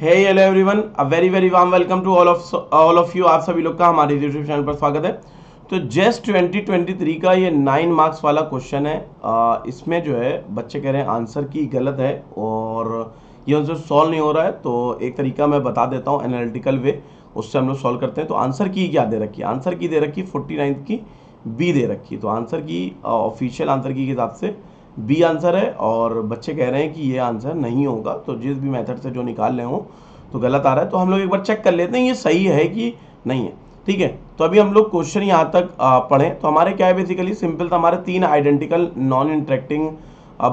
Hey hello everyone, a very very warm welcome to all of you. आप सभी लोग का हमारे यूट्यूब चैनल पर स्वागत है। तो जेस्ट 2023 का ये 9 मार्क्स वाला क्वेश्चन है। इसमें जो है बच्चे कह रहे हैं आंसर की गलत है और ये उनसे सॉल्व नहीं हो रहा है। तो एक तरीका मैं बता देता हूँ, एनालिटिकल वे, उससे हम लोग सॉल्व करते हैं। तो आंसर की क्या दे रखी है? आंसर की दे रखी 49 की बी दे रखी है। तो आंसर की ऑफिशियल आंसर की के हिसाब से बी आंसर है और बच्चे कह रहे हैं कि ये आंसर नहीं होगा। तो जिस भी मेथड से जो निकाल रहे हो तो गलत आ रहा है। तो हम लोग एक बार चेक कर लेते हैं ये सही है कि नहीं है। ठीक है, तो अभी हम लोग क्वेश्चन यहाँ तक पढ़ें। तो हमारे क्या है, बेसिकली सिंपल था, हमारे 3 आइडेंटिकल नॉन इंटरेक्टिंग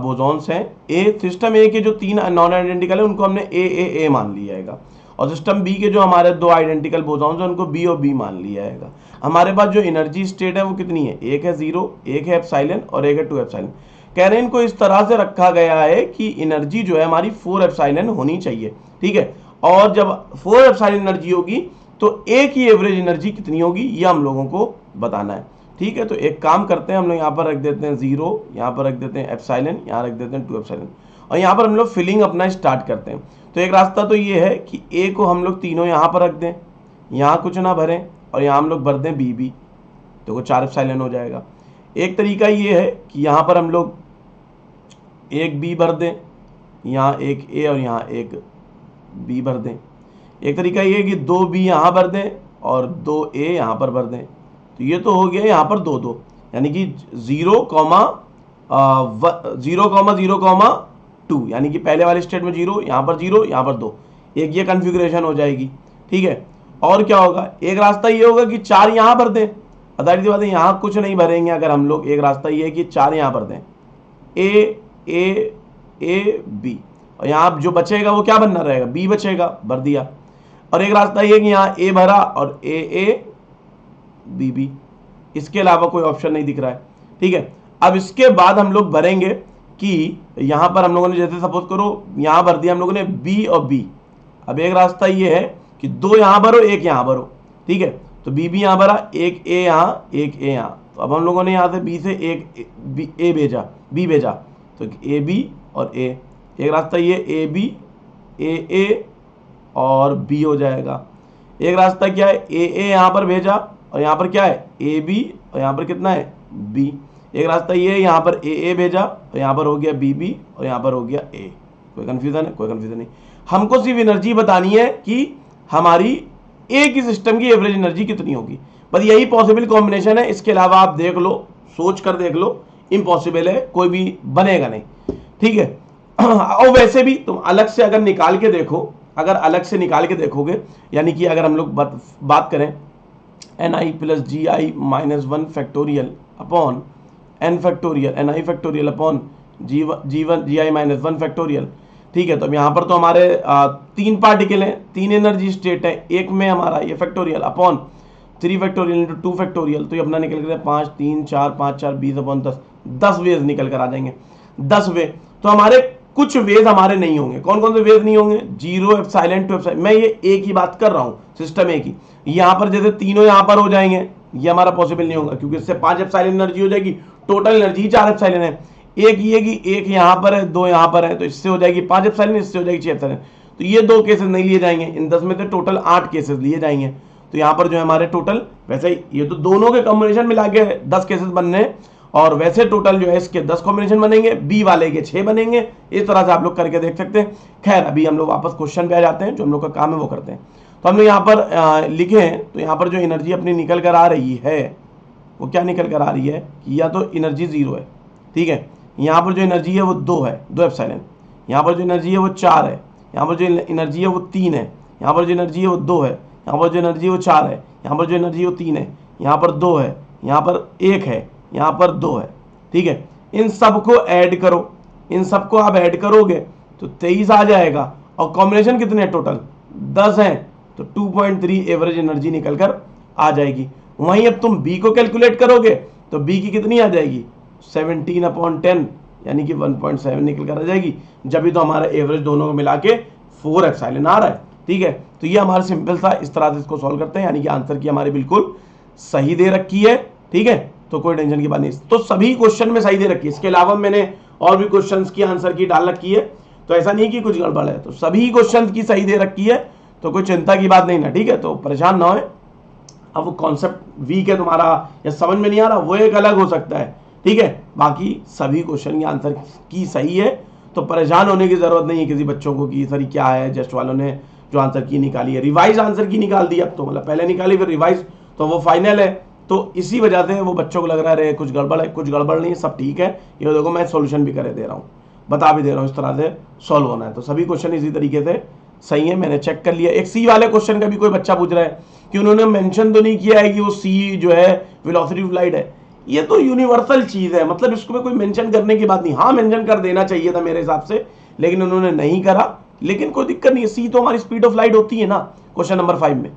बोसॉन्स हैं। ए सिस्टम ए के जो 3 नॉन आइडेंटिकल है उनको हमने ए मान लिया है, और सिस्टम बी के जो हमारे 2 आइडेंटिकल बोसॉन्स हैं उनको बी और बी मान लिया है। हमारे पास जो एनर्जी स्टेट है वो कितनी है? एक है 0, एक है एप्सिलॉन और एक है 2 एप्सिलॉन। कह रहे हैं इनको इस तरह से रखा गया है कि एनर्जी जो है हमारी 4 एप्सिलॉन होनी चाहिए। ठीक है, और जब 4 एप्सिलॉन एनर्जी होगी तो ए की एवरेज एनर्जी कितनी होगी ये हम लोगों को बताना है। ठीक है, तो एक काम करते हैं, हम लोग यहाँ पर रख देते हैं 0, यहाँ पर रख देते हैं एप्सिलॉन, यहाँ रख देते हैं 2 एप्सिलॉन, और यहाँ पर हम लोग फिलिंग अपना स्टार्ट करते हैं। तो एक रास्ता तो ये है कि ए को हम लोग तीनों यहाँ पर रख दें, यहाँ कुछ ना भरें, और यहाँ हम लोग भर दें बी, तो 4 एप्सिलॉन हो जाएगा। एक तरीका ये है कि यहाँ पर हम लोग एक बी भर दें, यहाँ एक ए और यहाँ एक बी भर दें। एक तरीका ये है कि 2 बी यहाँ भर दें और 2 ए यहाँ पर भर दें। तो ये तो हो गया यहाँ पर 2 यानी कि 0,0,2, यानी कि पहले वाले स्टेट में 0, यहाँ पर 0, यहाँ पर 2, एक ये कन्फिग्रेशन हो जाएगी। ठीक है, और क्या होगा? एक रास्ता ये होगा कि 4 यहाँ भर दें। अदारी सी बात है, यहाँ कुछ नहीं भरेंगे अगर हम लोग। एक रास्ता ये है कि 4 यहाँ भर दें, ए ए ए बी, और यहाँ जो बचेगा वो क्या बनना रहेगा? बी बचेगा, भर दिया। और एक रास्ता ये कि यहाँ ए भरा और ए बी, इसके अलावा कोई ऑप्शन नहीं दिख रहा है। ठीक है, अब इसके बाद हम लोग भरेंगे कि यहाँ पर हम लोगों ने, जैसे सपोज करो यहाँ भर दिया हम लोगों ने बी और बी। अब एक रास्ता ये है कि 2 यहाँ भरो, 1 यहाँ भरो। ठीक है, तो बी यहाँ भरा, एक ए यहाँ, एक ए यहाँ। तो अब हम लोगों ने यहाँ से बी से एक बी भेजा, तो ए बी और ए। एक रास्ता ये ए बी ए और बी हो जाएगा। एक रास्ता क्या है? ए यहाँ पर भेजा और यहाँ पर क्या है? ए बी, और यहाँ पर कितना है? बी। एक रास्ता ये है, यहाँ पर ए भेजा और यहाँ पर हो गया बी और यहाँ पर हो गया ए। कोई कन्फ्यूजन है? कोई कन्फ्यूजन नहीं। हमको सिर्फ एनर्जी बतानी है कि हमारी ए की सिस्टम की एवरेज एनर्जी कितनी होगी, बस यही पॉसिबल कॉम्बिनेशन है। इसके अलावा आप देख लो, सोच कर देख लो, इम्पॉसिबल है, कोई भी बनेगा नहीं। ठीक है, और वैसे भी तुम अलग से अगर निकाल के देखो, अगर अलग से निकाल के देखोगे, यानी कि अगर हम लोग बात करें ni plus g i minus 1 factorial upon n factorial, ni factorial upon g i minus 1 factorial. ठीक है, तो अब यहाँ पर तो हमारे 3 पार्टिकल हैं, 3 एनर्जी स्टेट है, एक में हमारा ये factorial upon 3 factorial into 2 factorial. तो ये अपना निकल कर 5 3 4 5 4 20 अपॉन 10 वेज निकल कर आ जाएंगे, 10 वे। तो हमारे कुछ वेज हमारे नहीं होंगे। कौन कौन से वेज नहीं होंगे? 0 एप्सिलॉन 2 एप्सिलॉन। मैं ये ए की बात कर रहा हूँ, सिस्टम ए की। यहाँ पर जैसे तीनों यहाँ पर हो जाएंगे, ये हमारा पॉसिबल नहीं होगा क्योंकि इससे 5 एप्सिलॉन एनर्जी हो जाएगी, टोटल एनर्जी 4 एप्सिलॉन है। एक ये कि एक यहाँ पर है, 2 यहाँ पर है, तो इससे हो जाएगी 5 एप्सिलॉन, इससे हो जाएगी 6 एप्सिलॉन। तो ये 2 केसेस नहीं लिए जाएंगे, इन 10 में से टोटल 8 केसेस लिए जाएंगे। तो यहाँ पर जो है हमारे टोटल, वैसे ही ये तो दोनों के कॉम्बिनेशन मिला के 10 केसेस बनने, और वैसे टोटल जो है इसके 10 कॉम्बिनेशन बनेंगे, बी वाले के 6 बनेंगे। इस तरह से आप लोग करके देख सकते हैं। खैर, अभी हम लोग वापस क्वेश्चन पे आ जाते हैं, जो हम लोग का काम है वो करते हैं। तो हम लोग यहाँ पर लिखे हैं, तो यहाँ पर जो एनर्जी अपनी निकल कर आ रही है वो क्या निकल कर आ रही है कि या तो एनर्जी 0 है। ठीक है, यहाँ पर जो एनर्जी है वो 2 है, 2 एप्सिलॉन। यहाँ पर जो एनर्जी है वो 4 है, यहाँ पर जो एनर्जी है वो 3 है, यहाँ पर जो एनर्जी है वो 2 है, यहाँ पर जो एनर्जी है वो 4 है, यहाँ पर जो एनर्जी है वो 3 है, यहाँ पर 2 है, यहाँ पर 1 है, यहाँ पर 2 है। ठीक है, इन सबको ऐड करो, इन सबको आप ऐड करोगे तो 23 आ जाएगा, और कॉम्बिनेशन कितने हैं? टोटल 10 हैं, तो 2.3 एवरेज एनर्जी निकल कर आ जाएगी। वहीं अब तुम बी को कैलकुलेट करोगे तो बी की कितनी आ जाएगी? 17/10, यानी कि 1.7 निकल कर आ जाएगी। जब भी तो हमारा एवरेज दोनों को मिला के 4 एप्सिलॉन आ रहा है। ठीक है, तो ये हमारा सिंपल था, इस तरह से इसको सॉल्व करते हैं, यानी कि आंसर की हमारी बिल्कुल सही दे रखी है। ठीक है, तो कोई टेंशन की बात नहीं, तो सभी क्वेश्चन में सही दे रखी है। इसके अलावा मैंने और भी क्वेश्चंस की आंसर की डाल रखी है, तो ऐसा नहीं कि कुछ गड़बड़ है, तो सभी क्वेश्चन की सही दे रखी है, तो कोई चिंता की बात नहीं ना, ठीक है। तो परेशान ना हो। अब वो कॉन्सेप्ट वीक है तुम्हारा या समझ में नहीं आ रहा, वो एक अलग हो सकता है, ठीक है। बाकी सभी क्वेश्चन के आंसर की सही है, तो परेशान होने की जरूरत नहीं है किसी बच्चों को कि सर क्या है, जस्ट वालों ने जो आंसर की निकाली है, रिवाइज आंसर की निकाल दी अब तो, मतलब पहले निकाली फिर रिवाइज, तो वो फाइनल है। तो इसी वजह से वो बच्चों को लग रहा है कुछ गड़बड़ है, कुछ गड़बड़ नहीं है, सब ठीक है। ये देखो मैं सोल्यूशन भी करे दे रहा हूँ, बता भी दे रहा हूँ इस तरह से सॉल्व होना है। तो सभी क्वेश्चन इसी तरीके से सही है, मैंने चेक कर लिया। एक सी वाले क्वेश्चन का भी कोई बच्चा पूछ रहा है कि उन्होंने मेंशन तो नहीं किया है कि वो सी जो है वेलोसिटी ऑफ लाइट है। ये तो यूनिवर्सल चीज है, मतलब इसको में कोई मेंशन करने की बात नहीं। हाँ मेंशन कर देना चाहिए था मेरे हिसाब से, लेकिन उन्होंने नहीं करा, लेकिन कोई दिक्कत नहीं है। सी तो हमारी स्पीड ऑफ लाइट होती है ना क्वेश्चन नंबर 5 में,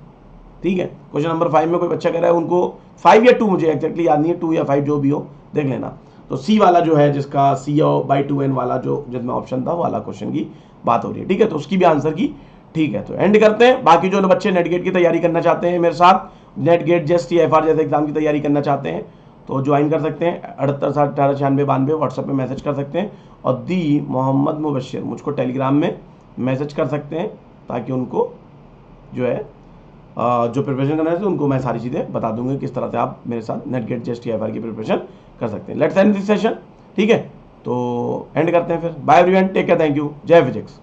ठीक है। क्वेश्चन नंबर 5 में कोई बच्चा कह रहा है उनको 5 या 2, मुझे एक्जैक्टली याद नहीं है, 2 या 5 जो भी हो देख लेना। तो सी वाला जो है जिसका C/2n वाला जो जिसमें ऑप्शन था वाला क्वेश्चन की बात हो रही है, ठीक है। तो उसकी भी आंसर की ठीक है। तो एंड करते हैं। बाकी जो बच्चे नेट गेट की तैयारी करना चाहते हैं मेरे साथ, नेट गेट जेस्ट या FR जैसे एग्जाम की तैयारी करना चाहते हैं, तो ज्वाइन कर सकते हैं 78,18,96,92 व्हाट्सएप पे मैसेज कर सकते हैं, और दी मोहम्मद मुबशिर मुझको टेलीग्राम में मैसेज कर सकते हैं, ताकि उनको जो है जो प्रिपरेशन करना है उनको मैं सारी चीज़ें बता दूंगा किस तरह से आप मेरे साथ नेट गेट जेस्ट FR की प्रिपरेशन कर सकते हैं। लेट्स एंड दिस सेशन, ठीक है। तो एंड करते हैं फिर। Bye everyone, take care, thank you, जय फिजिक्स।